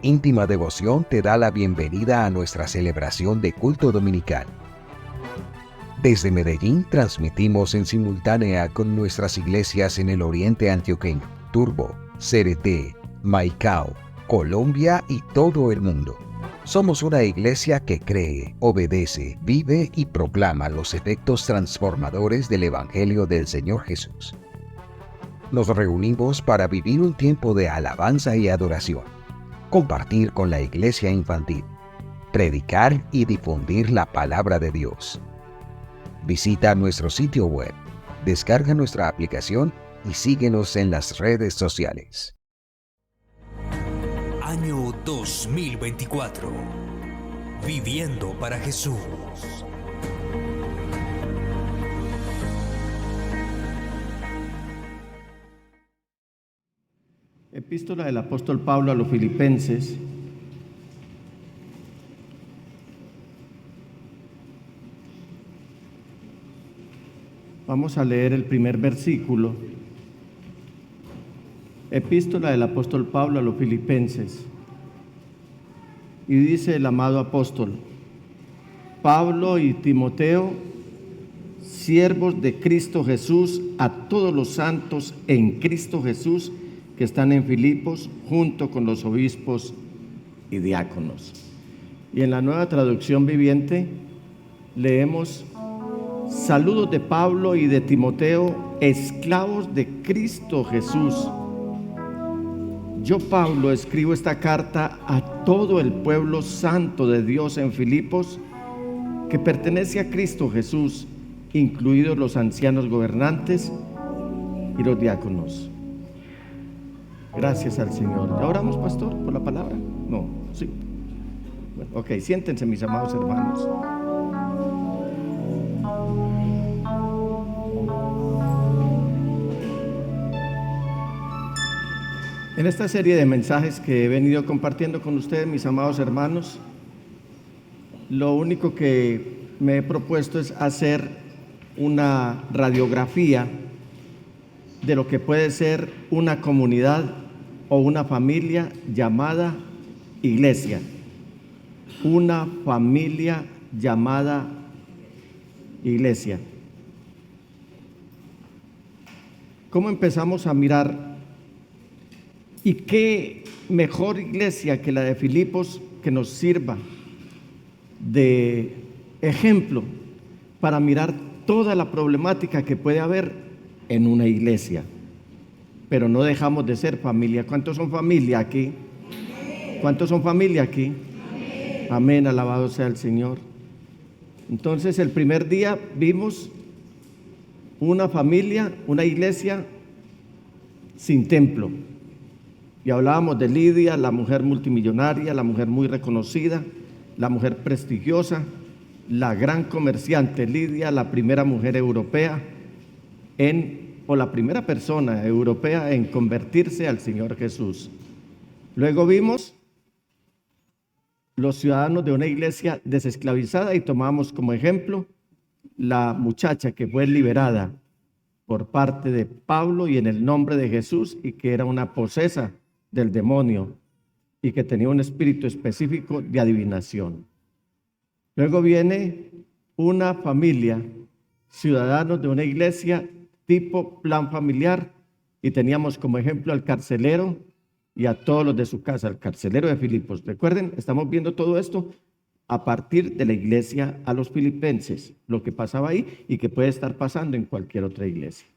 Íntima Devoción te da la bienvenida a nuestra celebración de culto dominical. Desde Medellín transmitimos en simultánea con nuestras iglesias en el oriente antioqueño, Turbo, Cereté, Maicao, Colombia y todo el mundo. Somos una iglesia que cree, obedece, vive y proclama los efectos transformadores del Evangelio del Señor Jesús. Nos reunimos para vivir un tiempo de alabanza y adoración, compartir con la iglesia infantil, predicar y difundir la palabra de Dios. Visita nuestro sitio web, descarga nuestra aplicación y síguenos en las redes sociales. Año 2024. Viviendo para Jesús. Epístola del apóstol Pablo a los Filipenses. Vamos a leer el primer versículo. Epístola del apóstol Pablo a los Filipenses. Y dice el amado apóstol: Pablo y Timoteo, siervos de Cristo Jesús, a todos los santos en Cristo Jesús que están en Filipos, junto con los obispos y diáconos. Y en la Nueva Traducción Viviente leemos: saludos de Pablo y de Timoteo, esclavos de Cristo Jesús. Yo, Pablo, escribo esta carta a todo el pueblo santo de Dios en Filipos, que pertenece a Cristo Jesús, incluidos los ancianos gobernantes y los diáconos. Gracias al Señor. ¿Ya oramos, pastor, por la palabra? No, sí. Bueno, ok, siéntense, mis amados hermanos. En esta serie de mensajes que he venido compartiendo con ustedes, mis amados hermanos, lo único que me he propuesto es hacer una radiografía de lo que puede ser una comunidad o una familia llamada iglesia. Una familia llamada iglesia. ¿Cómo empezamos a mirar? ¿Y qué mejor iglesia que la de Filipos que nos sirva de ejemplo para mirar toda la problemática que puede haber en una iglesia? Pero no dejamos de ser familia. ¿Cuántos son familia aquí? ¿Cuántos son familia aquí? Amén, alabado sea el Señor. Entonces, el primer día vimos una familia, una iglesia sin templo. Y hablábamos de Lidia, la mujer multimillonaria, la mujer muy reconocida, la mujer prestigiosa, la gran comerciante Lidia, la primera mujer europea o la primera persona europea en convertirse al Señor Jesús. Luego vimos los ciudadanos de una iglesia desesclavizada y tomamos como ejemplo la muchacha que fue liberada por parte de Pablo y en el nombre de Jesús, y que era una posesa del demonio y que tenía un espíritu específico de adivinación. Luego viene una familia, ciudadanos de una iglesia tipo plan familiar, y teníamos como ejemplo al carcelero y a todos los de su casa, al carcelero de Filipos. Recuerden, estamos viendo todo esto a partir de la iglesia a los filipenses, lo que pasaba ahí y que puede estar pasando en cualquier otra iglesia.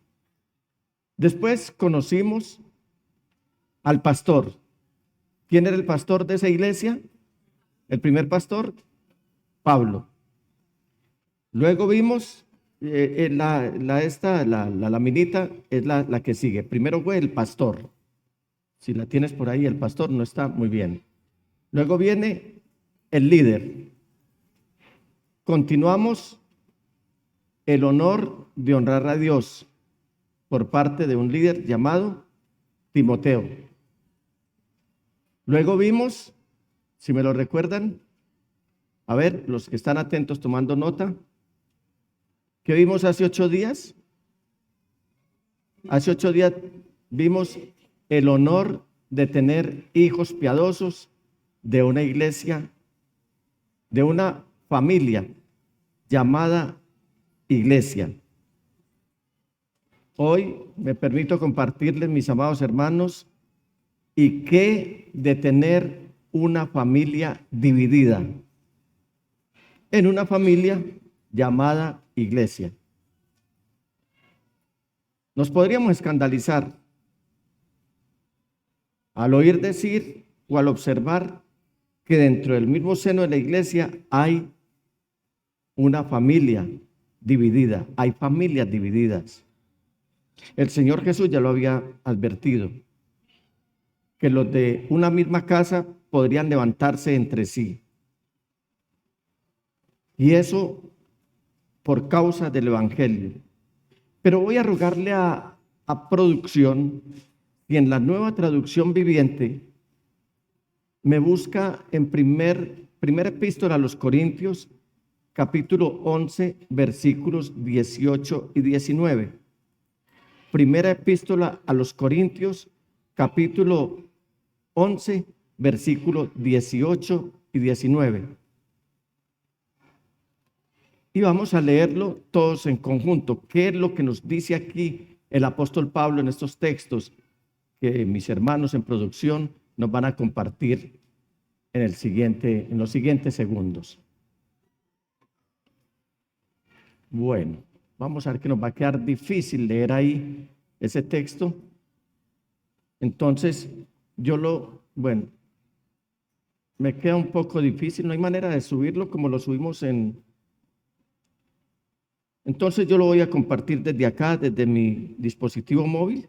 Después conocimos al pastor. ¿Quién era el pastor de esa iglesia? El primer pastor, Pablo. Luego vimos la laminita es la que sigue. Primero fue el pastor. Si la tienes por ahí, el pastor no está muy bien. Luego viene el líder. Continuamos el honor de honrar a Dios por parte de un líder llamado Timoteo. Luego vimos, si me lo recuerdan, a ver, los que están atentos tomando nota, ¿qué vimos hace 8 días? Hace 8 días vimos el honor de tener hijos piadosos de una iglesia, de una familia llamada iglesia. Hoy me permito compartirles, mis amados hermanos, y qué de tener una familia dividida en una familia llamada iglesia. Nos podríamos escandalizar al oír decir o al observar que dentro del mismo seno de la iglesia hay una familia dividida, hay familias divididas. El Señor Jesús ya lo había advertido, que los de una misma casa podrían levantarse entre sí. Y eso por causa del Evangelio. Pero voy a rogarle a producción, y en la Nueva Traducción Viviente, me busca en primera epístola a los Corintios, capítulo 11, versículos 18 y 19. Primera epístola a los Corintios, capítulo 11, versículos 18 y 19. Y vamos a leerlo todos en conjunto. ¿Qué es lo que nos dice aquí el apóstol Pablo en estos textos que mis hermanos en producción nos van a compartir en los siguientes segundos? Bueno, vamos a ver que nos va a quedar difícil leer ahí ese texto. Entonces, me queda un poco difícil, no hay manera de subirlo como lo subimos Entonces yo lo voy a compartir desde acá, desde mi dispositivo móvil,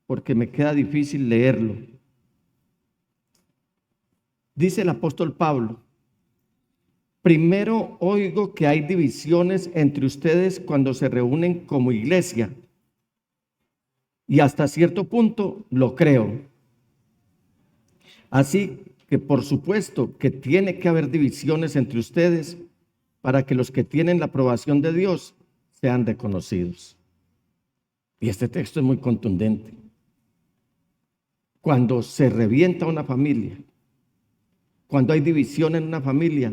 porque me queda difícil leerlo. Dice el apóstol Pablo: primero oigo que hay divisiones entre ustedes cuando se reúnen como iglesia, y hasta cierto punto lo creo. Así que por supuesto que tiene que haber divisiones entre ustedes para que los que tienen la aprobación de Dios sean reconocidos. Y este texto es muy contundente. Cuando se revienta una familia, cuando hay división en una familia,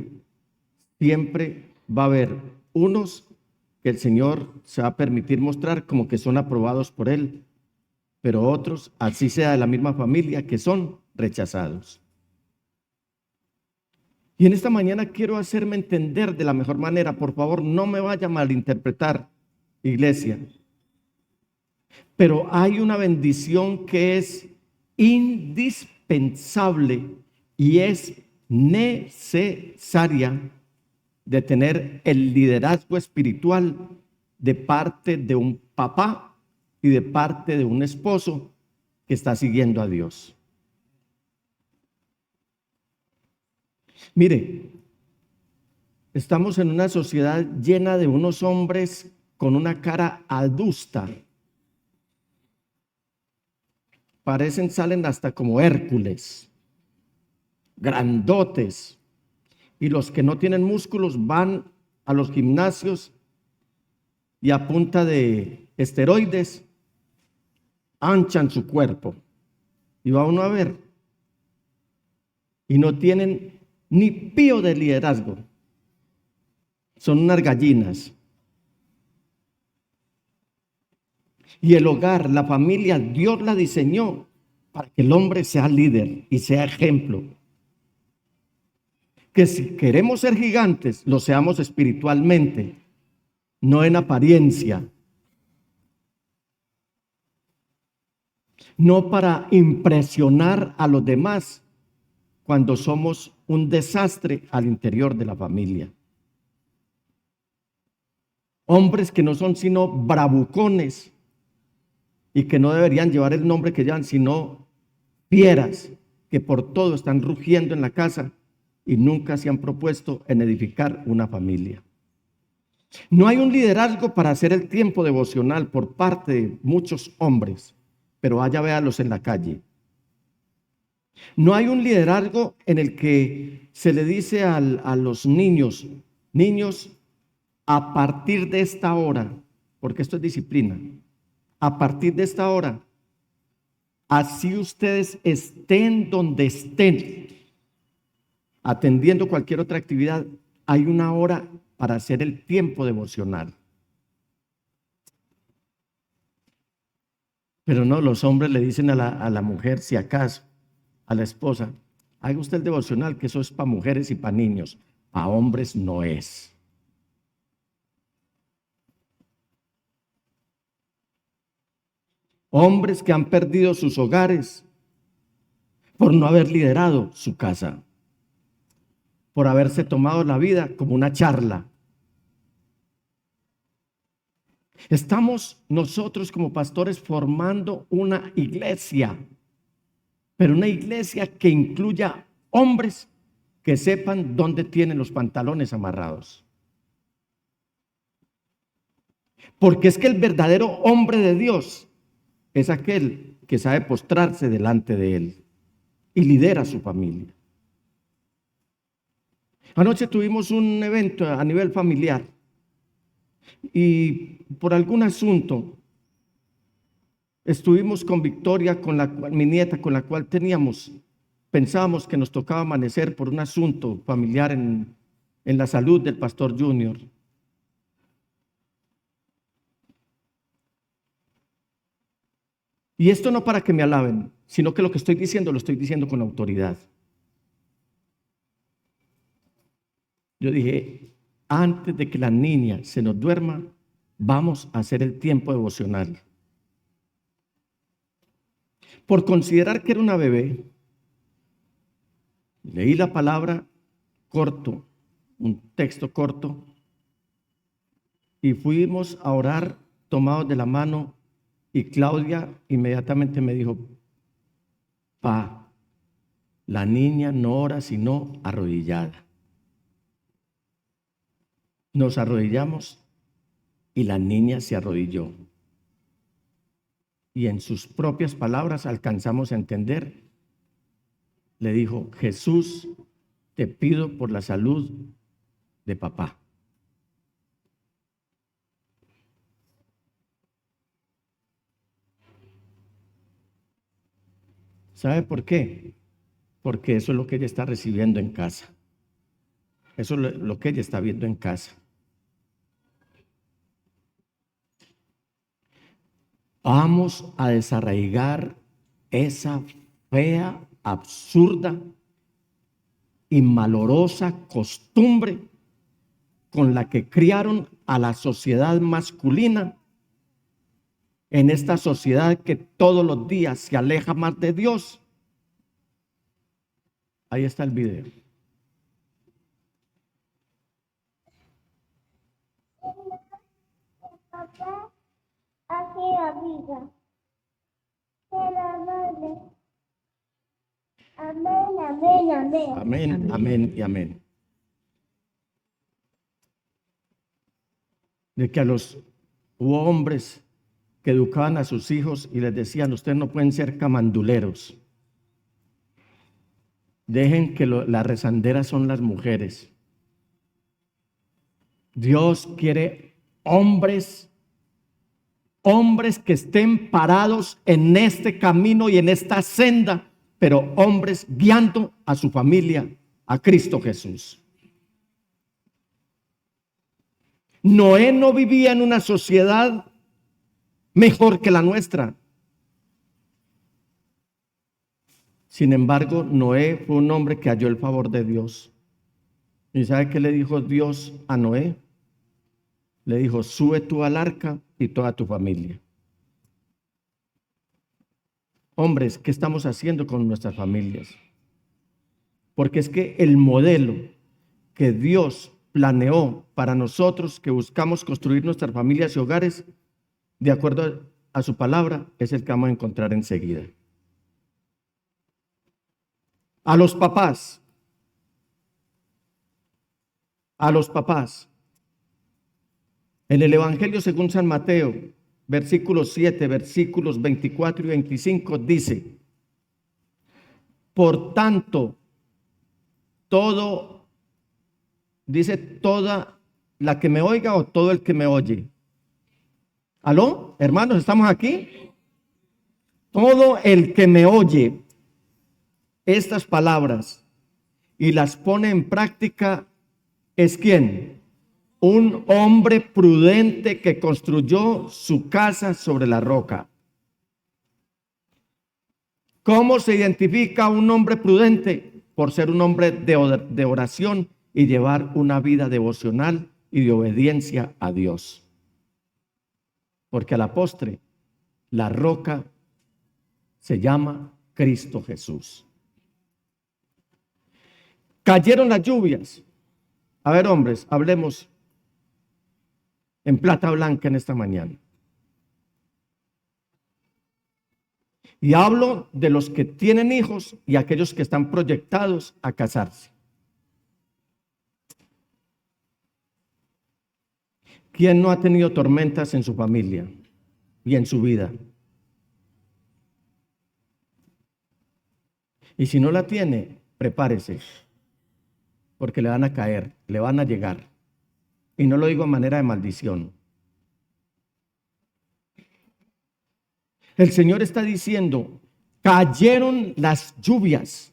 siempre va a haber unos que el Señor se va a permitir mostrar como que son aprobados por Él, pero otros, así sea de la misma familia, que son rechazados. Y en esta mañana quiero hacerme entender de la mejor manera. Por favor, no me vaya a malinterpretar, iglesia. Pero hay una bendición que es indispensable y es necesaria de tener el liderazgo espiritual de parte de un papá y de parte de un esposo que está siguiendo a Dios. Mire, estamos en una sociedad llena de unos hombres con una cara adusta. Salen hasta como Hércules, grandotes. Y los que no tienen músculos van a los gimnasios y a punta de esteroides anchan su cuerpo. Y va uno a ver. Y no tienen ni pío de liderazgo. Son unas gallinas. Y el hogar, la familia, Dios la diseñó para que el hombre sea líder y sea ejemplo. Que si queremos ser gigantes, lo seamos espiritualmente, no en apariencia. No para impresionar a los demás cuando somos un desastre al interior de la familia. Hombres que no son sino bravucones y que no deberían llevar el nombre que llevan, sino fieras que por todo están rugiendo en la casa y nunca se han propuesto en edificar una familia. No hay un liderazgo para hacer el tiempo devocional por parte de muchos hombres, pero vaya, véalos en la calle. No hay un liderazgo en el que se le dice a los niños, a partir de esta hora, porque esto es disciplina, a partir de esta hora, así ustedes estén donde estén, atendiendo cualquier otra actividad, hay una hora para hacer el tiempo devocional. Pero no, los hombres le dicen a la mujer, si acaso, a la esposa, haga usted el devocional, que eso es para mujeres y para niños, para hombres no es. Hombres que han perdido sus hogares por no haber liderado su casa, por haberse tomado la vida como una charla. Estamos nosotros como pastores formando una iglesia, pero una iglesia que incluya hombres que sepan dónde tienen los pantalones amarrados. Porque es que el verdadero hombre de Dios es aquel que sabe postrarse delante de él y lidera a su familia. Anoche tuvimos un evento a nivel familiar y por algún asunto estuvimos con Victoria, con mi nieta, con la cual pensábamos que nos tocaba amanecer por un asunto familiar en la salud del pastor Junior. Y esto no para que me alaben, sino que lo que estoy diciendo lo estoy diciendo con autoridad. Yo dije, antes de que la niña se nos duerma, vamos a hacer el tiempo devocional. Por considerar que era una bebé, leí la palabra corto, un texto corto, y fuimos a orar tomados de la mano, y Claudia inmediatamente me dijo, pa, la niña no ora sino arrodillada. Nos arrodillamos y la niña se arrodilló. Y en sus propias palabras alcanzamos a entender, le dijo, Jesús, te pido por la salud de papá. ¿Sabe por qué? Porque eso es lo que ella está recibiendo en casa. Eso es lo que ella está viendo en casa. Vamos a desarraigar esa fea, absurda y malorosa costumbre con la que criaron a la sociedad masculina en esta sociedad que todos los días se aleja más de Dios. Ahí está el video. Papá, aquí amiga. Amén, amén, amén. Amén, amén y amén. De que hubo hombres que educaban a sus hijos y les decían, ustedes no pueden ser camanduleros. Dejen que las rezanderas son las mujeres. Dios quiere hombres que estén parados en este camino y en esta senda, pero hombres guiando a su familia a Cristo Jesús. Noé no vivía en una sociedad mejor que la nuestra. Sin embargo, Noé fue un hombre que halló el favor de Dios. ¿Y sabe qué le dijo Dios a Noé? Le dijo, sube tú al arca y toda tu familia. Hombres, ¿qué estamos haciendo con nuestras familias? Porque es que el modelo que Dios planeó para nosotros que buscamos construir nuestras familias y hogares, de acuerdo a su palabra, es el que vamos a encontrar enseguida. A los papás, en el Evangelio según San Mateo, versículo 7, versículos 24 y 25, dice, por tanto, toda la que me oiga o todo el que me oye. ¿Aló? Hermanos, ¿estamos aquí? Todo el que me oye estas palabras y las pone en práctica, ¿es quién? Un hombre prudente que construyó su casa sobre la roca. ¿Cómo se identifica un hombre prudente? Por ser un hombre de oración y llevar una vida devocional y de obediencia a Dios. Porque a la postre, la roca se llama Cristo Jesús. Cayeron las lluvias. A ver, hombres, hablemos en plata blanca en esta mañana. Y hablo de los que tienen hijos y aquellos que están proyectados a casarse. ¿Quién no ha tenido tormentas en su familia y en su vida? Y si no la tiene, prepárese, porque le van a caer, le van a llegar. Y no lo digo de manera de maldición. El Señor está diciendo, cayeron las lluvias,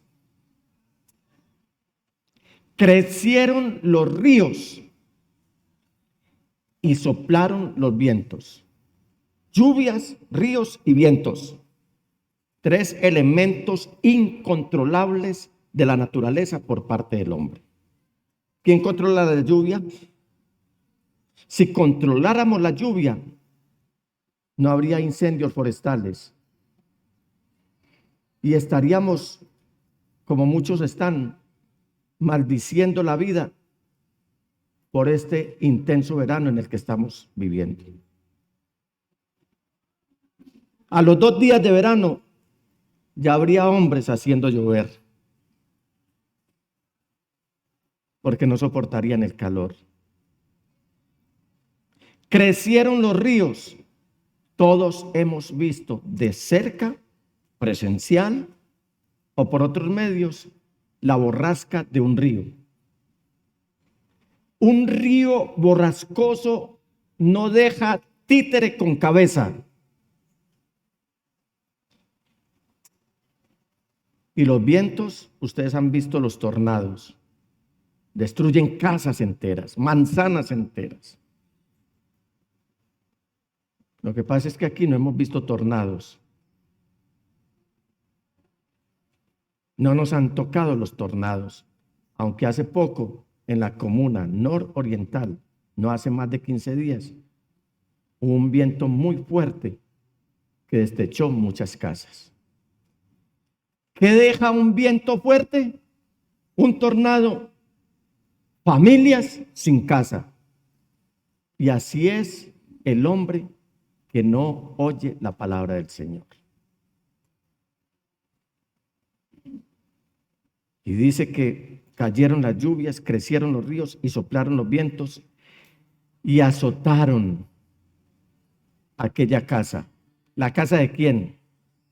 crecieron los ríos y soplaron los vientos. Lluvias, ríos y vientos. 3 elementos incontrolables de la naturaleza por parte del hombre. ¿Quién controla la lluvia? Si controláramos la lluvia, no habría incendios forestales. Y estaríamos, como muchos están, maldiciendo la vida por este intenso verano en el que estamos viviendo. A los 2 días de verano ya habría hombres haciendo llover, porque no soportarían el calor. Crecieron los ríos. Todos hemos visto de cerca, presencial o por otros medios, la borrasca de un río. Un río borrascoso no deja títere con cabeza. Y los vientos, ustedes han visto los tornados. Destruyen casas enteras, manzanas enteras. Lo que pasa es que aquí no hemos visto tornados. No nos han tocado los tornados, aunque hace poco en la comuna nororiental, no hace más de 15 días, hubo un viento muy fuerte que destechó muchas casas. ¿Qué deja un viento fuerte? Un tornado. Familias sin casa. Y así es el hombre que no oye la palabra del Señor. Y dice que cayeron las lluvias, crecieron los ríos y soplaron los vientos y azotaron aquella casa. ¿La casa de quién?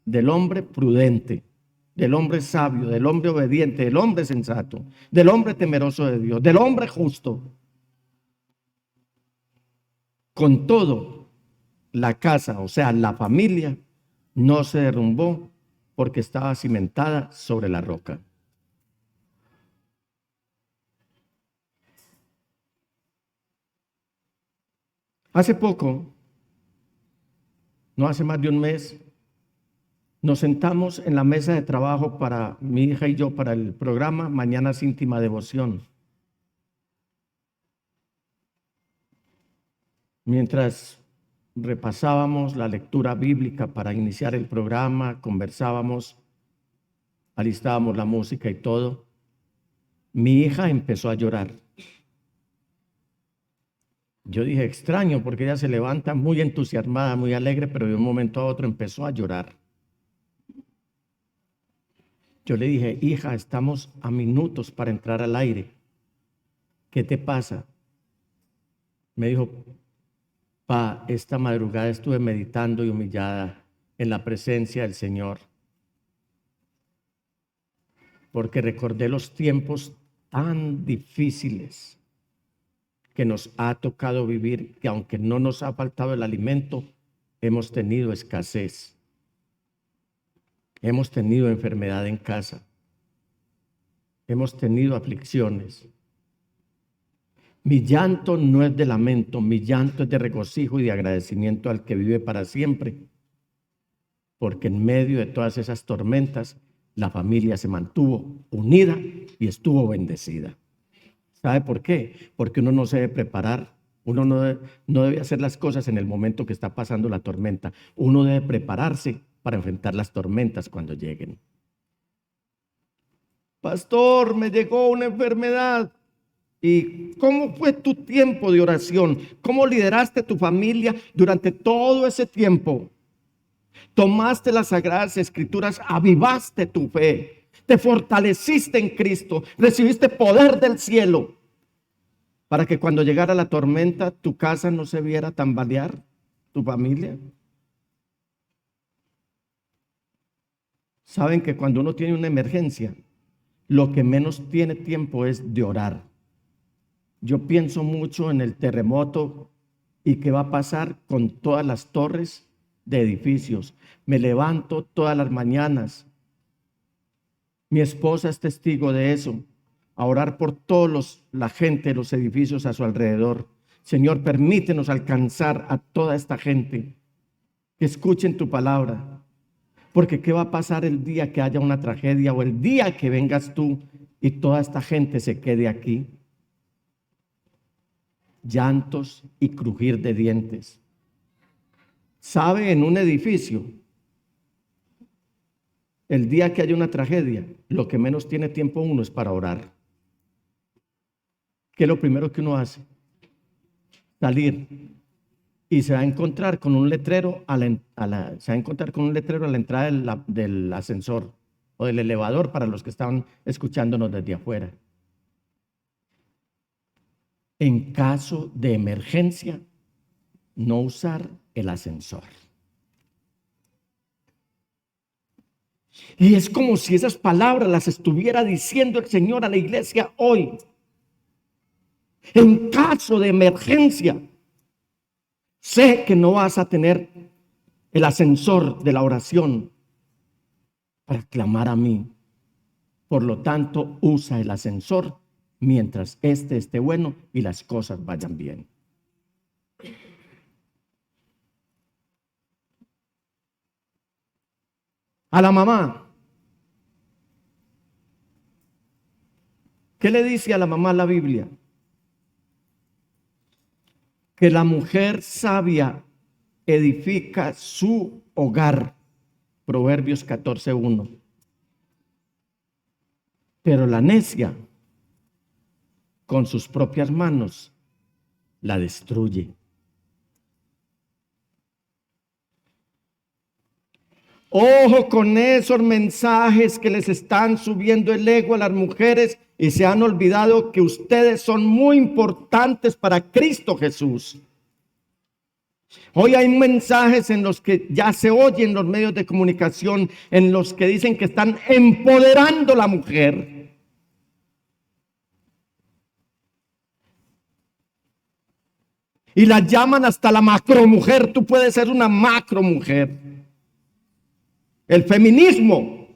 Del hombre prudente, del hombre sabio, del hombre obediente, del hombre sensato, del hombre temeroso de Dios, del hombre justo. Con todo, la casa, o sea, la familia, no se derrumbó porque estaba cimentada sobre la roca. Hace poco, no hace más de un mes, nos sentamos en la mesa de trabajo para mi hija y yo para el programa Mañanas Íntima Devoción. Mientras repasábamos la lectura bíblica para iniciar el programa, conversábamos, alistábamos la música y todo, mi hija empezó a llorar. Yo dije, extraño, porque ella se levanta muy entusiasmada, muy alegre, pero de un momento a otro empezó a llorar. Yo le dije, hija, estamos a minutos para entrar al aire. ¿Qué te pasa? Me dijo, pa, esta madrugada estuve meditando y humillada en la presencia del Señor, porque recordé los tiempos tan difíciles que nos ha tocado vivir, que aunque no nos ha faltado el alimento, hemos tenido escasez, hemos tenido enfermedad en casa. hemos tenido aflicciones. Mi llanto no es de lamento, mi llanto es de regocijo y de agradecimiento al que vive para siempre. Porque en medio de todas esas tormentas, la familia se mantuvo unida y estuvo bendecida. ¿Sabe por qué? Porque uno no se debe preparar, uno no debe hacer las cosas en el momento que está pasando la tormenta. Uno debe prepararse para enfrentar las tormentas cuando lleguen. Pastor, me llegó una enfermedad. ¿Y cómo fue tu tiempo de oración? ¿Cómo lideraste tu familia durante todo ese tiempo? Tomaste las Sagradas Escrituras, avivaste tu fe, te fortaleciste en Cristo, recibiste poder del cielo para que cuando llegara la tormenta tu casa no se viera tambalear, tu familia. Saben que cuando uno tiene una emergencia, lo que menos tiene tiempo es de orar. Yo pienso mucho en el terremoto y qué va a pasar con todas las torres de edificios. Me levanto todas las mañanas. Mi esposa es testigo de eso. A orar por la gente de los edificios a su alrededor. Señor, permítenos alcanzar a toda esta gente que escuchen tu palabra. Porque ¿qué va a pasar el día que haya una tragedia o el día que vengas tú y toda esta gente se quede aquí? Llantos y crujir de dientes. ¿Sabe? En un edificio, el día que haya una tragedia, lo que menos tiene tiempo uno es para orar. ¿Qué es lo primero que uno hace? Salir. Y se va a encontrar con un letrero se va a encontrar con un letrero a la entrada del ascensor o del elevador para los que estaban escuchándonos desde afuera. En caso de emergencia, no usar el ascensor. Y es como si esas palabras las estuviera diciendo el Señor a la iglesia hoy. En caso de emergencia, sé que no vas a tener el ascensor de la oración para clamar a mí. Por lo tanto, usa el ascensor mientras esté bueno y las cosas vayan bien. A la mamá, ¿qué le dice a la mamá la Biblia? Que la mujer sabia edifica su hogar. Proverbios 14:1. Pero la necia, con sus propias manos, la destruye. Ojo con esos mensajes que les están subiendo el ego a las mujeres y se han olvidado que ustedes son muy importantes para Cristo Jesús. Hoy hay mensajes en los que ya se oyen en los medios de comunicación, en los que dicen que están empoderando a la mujer. Y la llaman hasta la macromujer. Tú puedes ser una macromujer. El feminismo,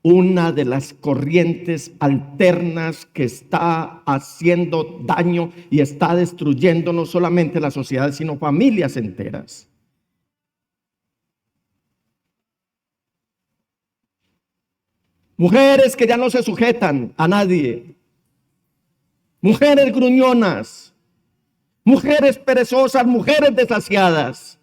una de las corrientes alternas que está haciendo daño y está destruyendo no solamente la sociedad, sino familias enteras. Mujeres que ya no se sujetan a nadie. Mujeres gruñonas. Mujeres perezosas, mujeres desasiadas.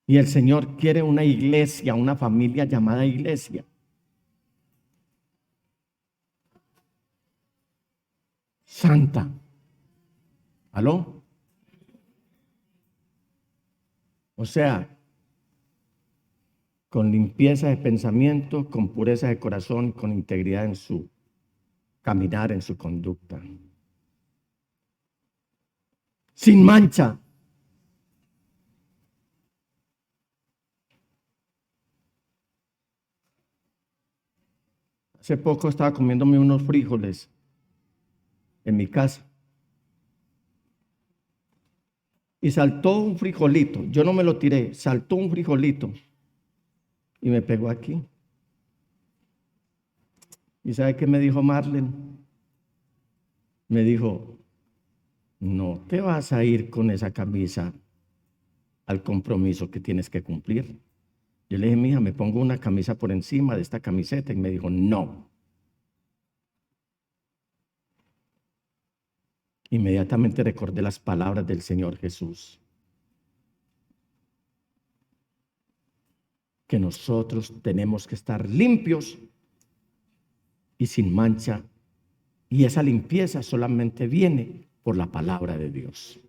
Y el Señor quiere una iglesia, una familia llamada iglesia. Santa. ¿Aló? O sea, con limpieza de pensamiento, con pureza de corazón, con integridad en su caminar, en su conducta. Sin mancha. Hace poco estaba comiéndome unos frijoles en mi casa. y saltó un frijolito. Yo no me lo tiré, saltó un frijolito y me pegó aquí. ¿Y sabe qué me dijo Marlene? Me dijo, no te vas a ir con esa camisa al compromiso que tienes que cumplir. Yo le dije, mija, me pongo una camisa por encima de esta camiseta. Y me dijo, no. Inmediatamente recordé las palabras del Señor Jesús, que nosotros tenemos que estar limpios y sin mancha, y esa limpieza solamente viene por la palabra de Dios.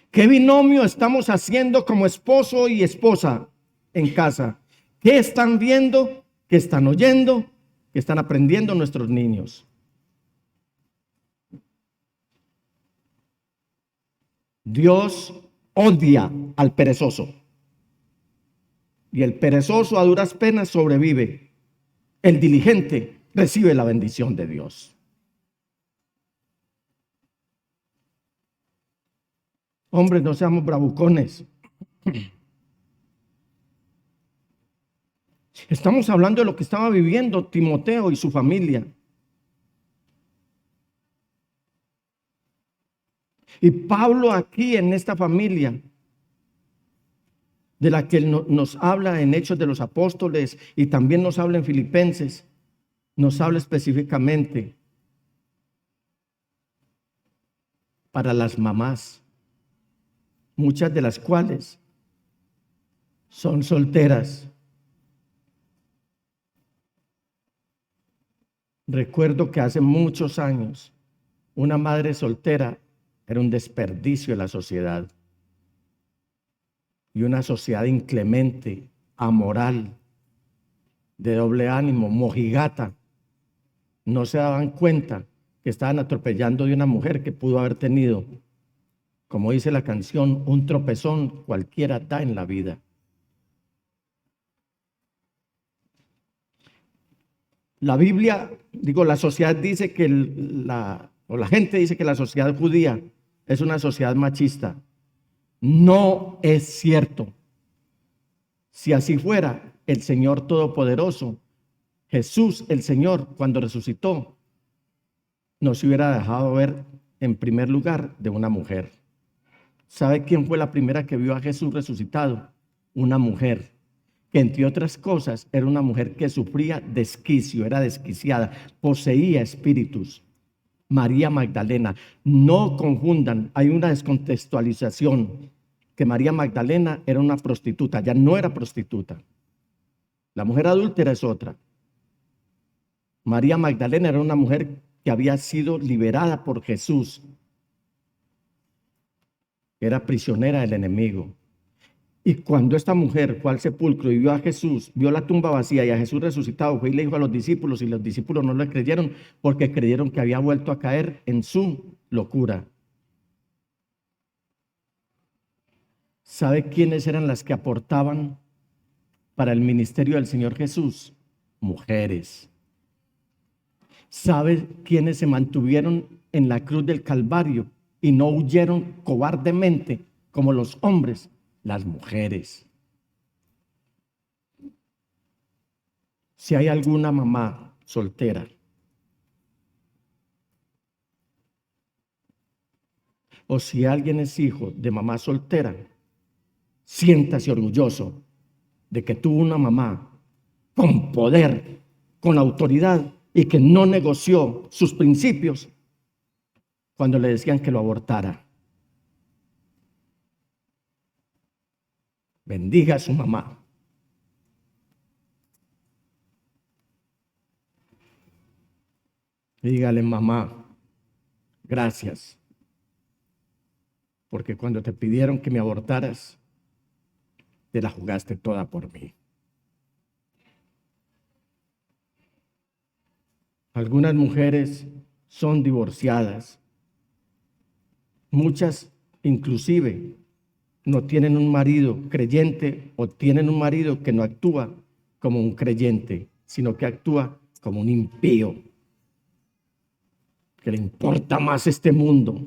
¿Qué binomio estamos haciendo como esposo y esposa en casa? ¿Qué están viendo? ¿Qué están oyendo? ¿Qué están aprendiendo nuestros niños? Dios odia al perezoso. Y el perezoso a duras penas sobrevive. El diligente recibe la bendición de Dios. Hombres, no seamos bravucones. Estamos hablando de lo que estaba viviendo Timoteo y su familia. Y Pablo aquí en esta familia, de la que nos habla en Hechos de los Apóstoles y también nos habla en Filipenses, nos habla específicamente para las mamás, muchas de las cuales son solteras. Recuerdo que hace muchos años una madre soltera era un desperdicio de la sociedad. Y una sociedad inclemente, amoral, de doble ánimo, mojigata. No se daban cuenta que estaban atropellando de una mujer que pudo haber tenido, como dice la canción, un tropezón cualquiera da en la vida. La Biblia, la sociedad dice que la gente dice que la sociedad judía es una sociedad machista. No es cierto. Si así fuera, el Señor Todopoderoso, Jesús el Señor, cuando resucitó, nos hubiera dejado ver en primer lugar de una mujer. ¿Sabe quién fue la primera que vio a Jesús resucitado? Una mujer, que entre otras cosas era una mujer que sufría desquicio, era desquiciada, poseía espíritus. María Magdalena. No confundan, hay una descontextualización, que María Magdalena era una prostituta, ya no era prostituta. La mujer adúltera es otra. María Magdalena era una mujer que había sido liberada por Jesús. Era prisionera del enemigo. Y cuando esta mujer fue al sepulcro y vio a Jesús, vio la tumba vacía y a Jesús resucitado, fue y le dijo a los discípulos, y los discípulos no le creyeron porque creyeron que había vuelto a caer en su locura. ¿Sabe quiénes eran las que aportaban para el ministerio del Señor Jesús? Mujeres. ¿Sabe quiénes se mantuvieron en la cruz del Calvario y no huyeron cobardemente como los hombres? Las mujeres. Si hay alguna mamá soltera o si alguien es hijo de mamá soltera, siéntase orgulloso de que tuvo una mamá con poder, con autoridad y que no negoció sus principios cuando le decían que lo abortara. Bendiga a su mamá. Dígale, mamá, gracias, porque cuando te pidieron que me abortaras, te la jugaste toda por mí. Algunas mujeres son divorciadas. Muchas, inclusive, no tienen un marido creyente o tienen un marido que no actúa como un creyente, sino que actúa como un impío. que le importa más este mundo,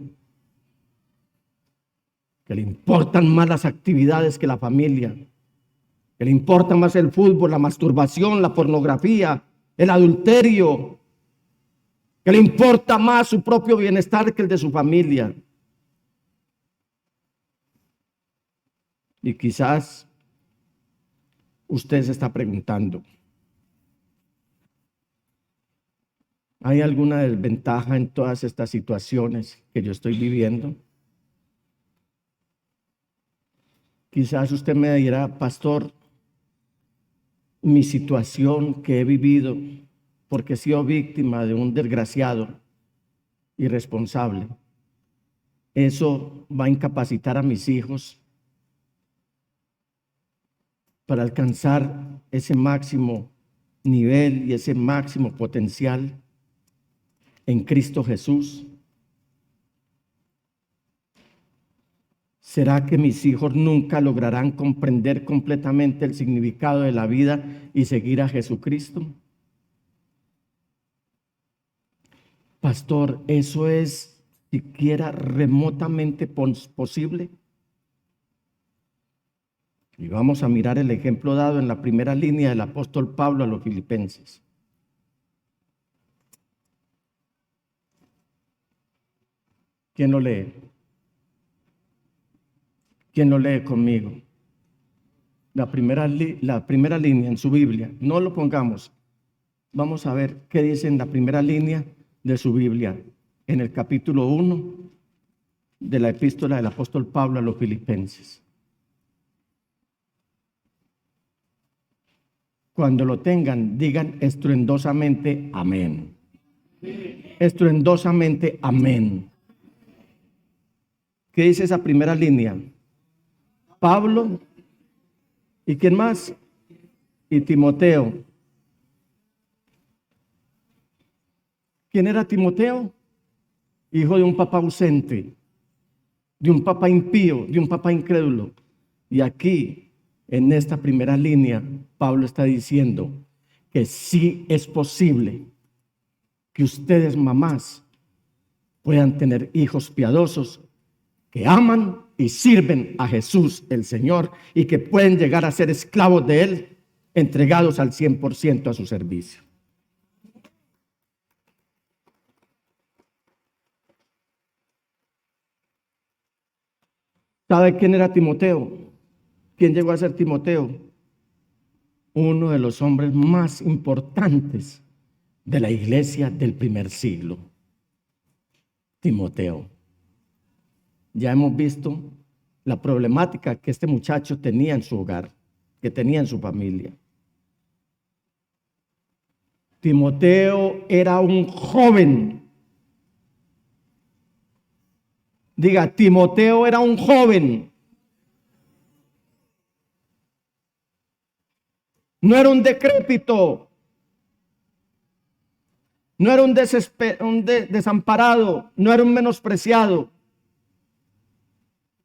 que le importan más las actividades que la familia, que le importa más el fútbol, la masturbación, la pornografía, el adulterio, que le importa más su propio bienestar que el de su familia. Y quizás usted se está preguntando, ¿hay alguna desventaja en todas estas situaciones que yo estoy viviendo? Quizás usted me dirá, pastor, mi situación que he vivido, porque he sido víctima de un desgraciado irresponsable, eso va a incapacitar a mis hijos para alcanzar ese máximo nivel y ese máximo potencial en Cristo Jesús. ¿Será que mis hijos nunca lograrán comprender completamente el significado de la vida y seguir a Jesucristo? Pastor, ¿eso es siquiera remotamente posible? Y vamos a mirar el ejemplo dado en la primera línea del apóstol Pablo a los filipenses. ¿Quién lo lee? ¿Quién lo lee conmigo? La primera línea en su Biblia. No lo pongamos. Vamos a ver qué dice en la primera línea de su Biblia, en el capítulo 1 de la epístola del apóstol Pablo a los filipenses. Cuando lo tengan, digan estruendosamente amén. Estruendosamente amén. ¿Qué dice esa primera línea? Pablo, ¿y quién más? Y Timoteo. ¿Quién era Timoteo? Hijo de un papá ausente, de un papá impío, de un papá incrédulo. Y aquí, en esta primera línea, Pablo está diciendo que sí es posible que ustedes, mamás, puedan tener hijos piadosos que aman y sirven a Jesús el Señor y que pueden llegar a ser esclavos de Él, entregados al 100% a su servicio. ¿Sabe quién era Timoteo? ¿Quién llegó a ser Timoteo? Uno de los hombres más importantes de la iglesia del primer siglo. Timoteo. Ya hemos visto la problemática que este muchacho tenía en su hogar, que tenía en su familia. Timoteo era un joven. Diga, Timoteo era un joven. No era un decrépito. No era un desamparado. No era un menospreciado.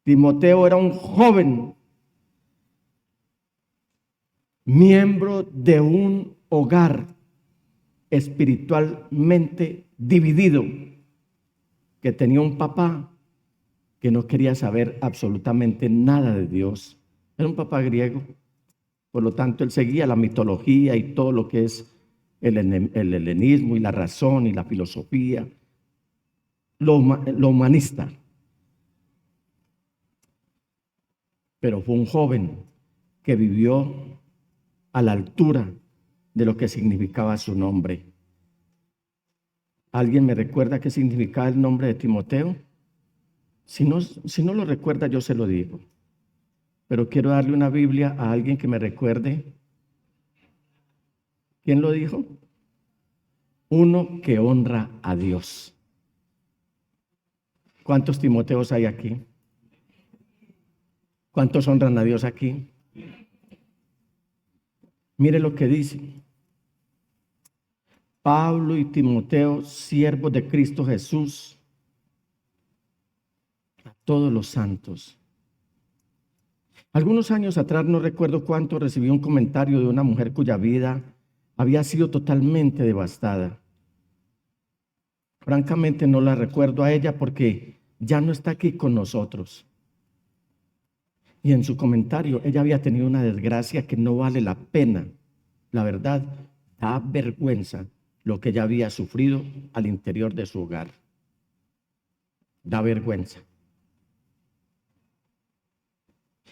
Timoteo era un joven, miembro de un hogar espiritualmente dividido, que tenía un papá que no quería saber absolutamente nada de Dios. Era un papá griego, por lo tanto él seguía la mitología y todo lo que es el helenismo y la razón y la filosofía, lo humanista. Pero fue un joven que vivió a la altura de lo que significaba su nombre. ¿Alguien me recuerda qué significaba el nombre de Timoteo? Si no lo recuerda, yo se lo digo. Pero quiero darle una Biblia a alguien que me recuerde. ¿Quién lo dijo? Uno que honra a Dios. ¿Cuántos Timoteos hay aquí? ¿Cuántos honran a Dios aquí? Mire lo que dice. Pablo y Timoteo, siervos de Cristo Jesús, a todos los santos. Algunos años atrás, no recuerdo cuánto, recibí un comentario de una mujer cuya vida había sido totalmente devastada. Francamente no la recuerdo a ella porque ya no está aquí con nosotros. Y en su comentario, ella había tenido una desgracia que no vale la pena. La verdad, da vergüenza lo que ella había sufrido al interior de su hogar. Da vergüenza.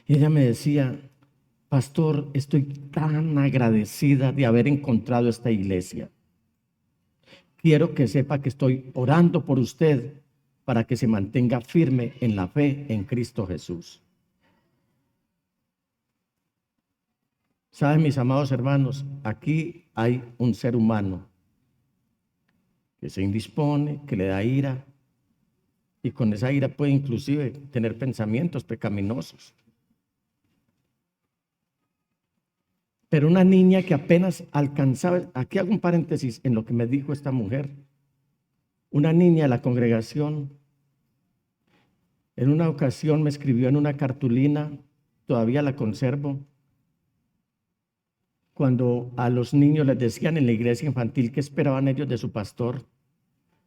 Y ella me decía, pastor, estoy tan agradecida de haber encontrado esta iglesia. Quiero que sepa que estoy orando por usted para que se mantenga firme en la fe en Cristo Jesús. Saben, mis amados hermanos, aquí hay un ser humano que se indispone, que le da ira, y con esa ira puede inclusive tener pensamientos pecaminosos. Pero una niña que apenas alcanzaba, aquí hago un paréntesis en lo que me dijo esta mujer, una niña de la congregación, en una ocasión me escribió en una cartulina, todavía la conservo, cuando a los niños les decían en la iglesia infantil qué esperaban ellos de su pastor,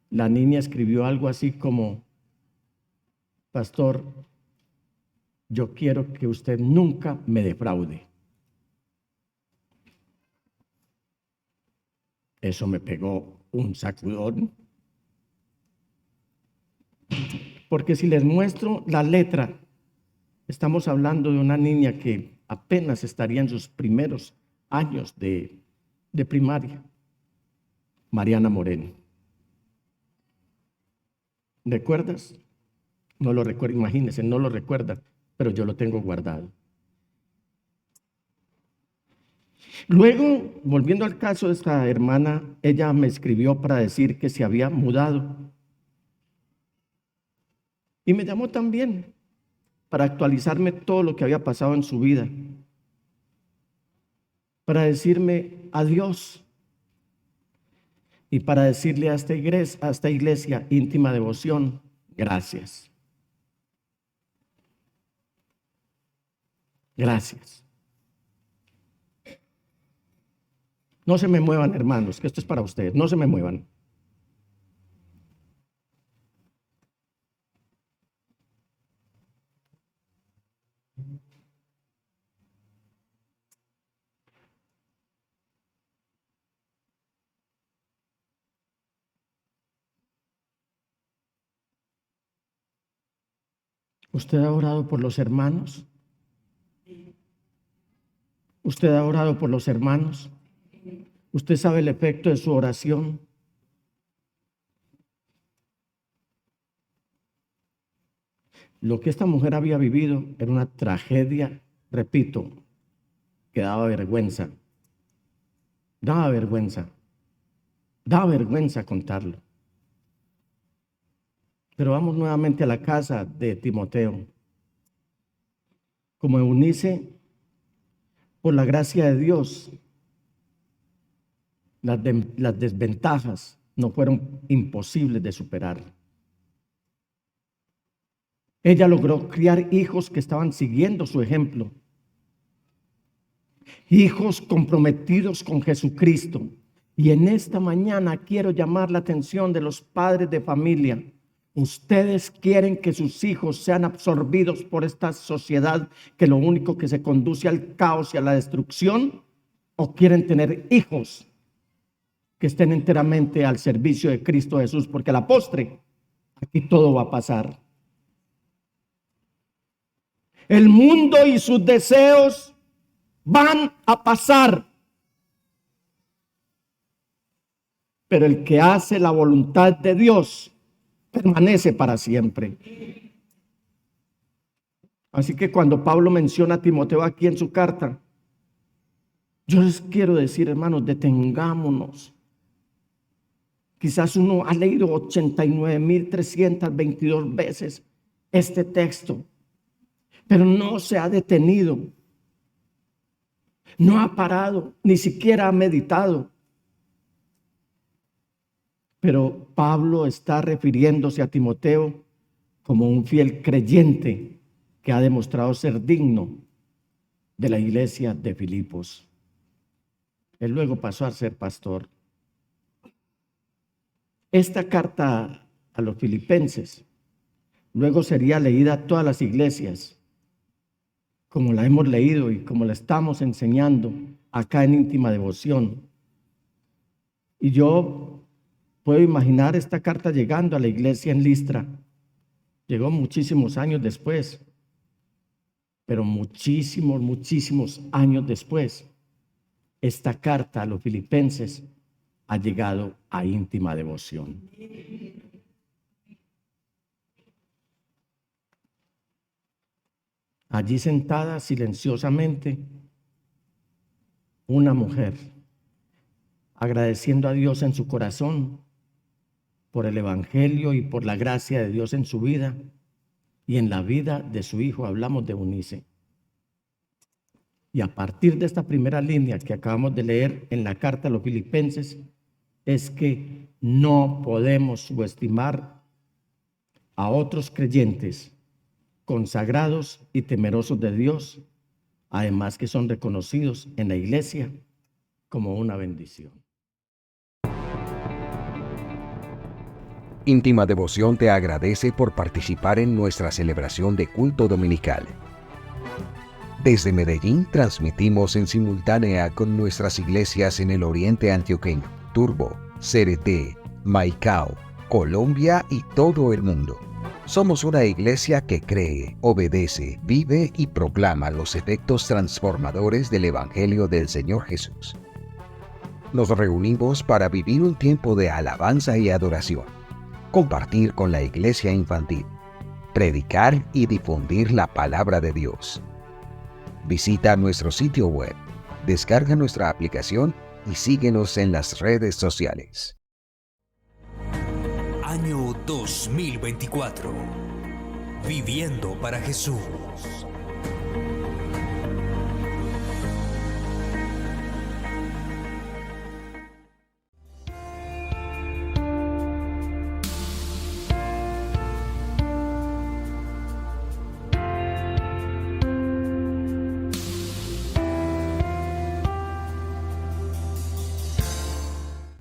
la niña escribió algo así como, pastor, yo quiero que usted nunca me defraude. Eso me pegó un sacudón. Porque si les muestro la letra, estamos hablando de una niña que apenas estaría en sus primeros años de primaria. Mariana Moreno. ¿Recuerdas? No lo recuerdo, imagínense, no lo recuerdan, pero yo lo tengo guardado. Luego, volviendo al caso de esta hermana, ella me escribió para decir que se había mudado. Y me llamó también para actualizarme todo lo que había pasado en su vida. Para decirme adiós. Y para decirle a esta iglesia íntima devoción, gracias. Gracias. No se me muevan, hermanos, que esto es para ustedes. No se me muevan. ¿Usted ha orado por los hermanos? ¿Usted ha orado por los hermanos? ¿Usted sabe el efecto de su oración? Lo que esta mujer había vivido era una tragedia, repito, que daba vergüenza. Daba vergüenza. Daba vergüenza contarlo. Pero vamos nuevamente a la casa de Timoteo. Como Eunice, por la gracia de Dios, las desventajas no fueron imposibles de superar. Ella logró criar hijos que estaban siguiendo su ejemplo. Hijos comprometidos con Jesucristo. Y en esta mañana quiero llamar la atención de los padres de familia. ¿Ustedes quieren que sus hijos sean absorbidos por esta sociedad que lo único que se conduce al caos y a la destrucción? ¿O quieren tener hijos que estén enteramente al servicio de Cristo Jesús? Porque a la postre, aquí todo va a pasar. El mundo y sus deseos van a pasar. Pero el que hace la voluntad de Dios permanece para siempre. Así que cuando Pablo menciona a Timoteo aquí en su carta, yo les quiero decir, hermanos, detengámonos. Quizás uno ha leído 89.322 veces este texto, pero no se ha detenido, no ha parado, ni siquiera ha meditado. Pero Pablo está refiriéndose a Timoteo como un fiel creyente que ha demostrado ser digno de la iglesia de Filipos. Él luego pasó a ser pastor. Esta carta a los filipenses luego sería leída a todas las iglesias, como la hemos leído y como la estamos enseñando acá en Íntima Devoción. Y yo puedo imaginar esta carta llegando a la iglesia en Listra. Llegó muchísimos años después, pero muchísimos años después, esta carta a los filipenses ha llegado a Íntima Devoción. Allí sentada silenciosamente, una mujer, agradeciendo a Dios en su corazón por el Evangelio y por la gracia de Dios en su vida y en la vida de su hijo. Hablamos de Eunice. Y a partir de esta primera línea que acabamos de leer en la carta a los filipenses, es que no podemos subestimar a otros creyentes consagrados y temerosos de Dios, además que son reconocidos en la iglesia como una bendición. Íntima Devoción te agradece por participar en nuestra celebración de culto dominical. Desde Medellín transmitimos en simultánea con nuestras iglesias en el oriente antioqueño, Turbo, Cereté, Maicao, Colombia y todo el mundo. Somos una iglesia que cree, obedece, vive y proclama los efectos transformadores del Evangelio del Señor Jesús. Nos reunimos para vivir un tiempo de alabanza y adoración, compartir con la iglesia infantil, predicar y difundir la palabra de Dios. Visita nuestro sitio web, descarga nuestra aplicación y síguenos en las redes sociales. Año 2024. Viviendo para Jesús.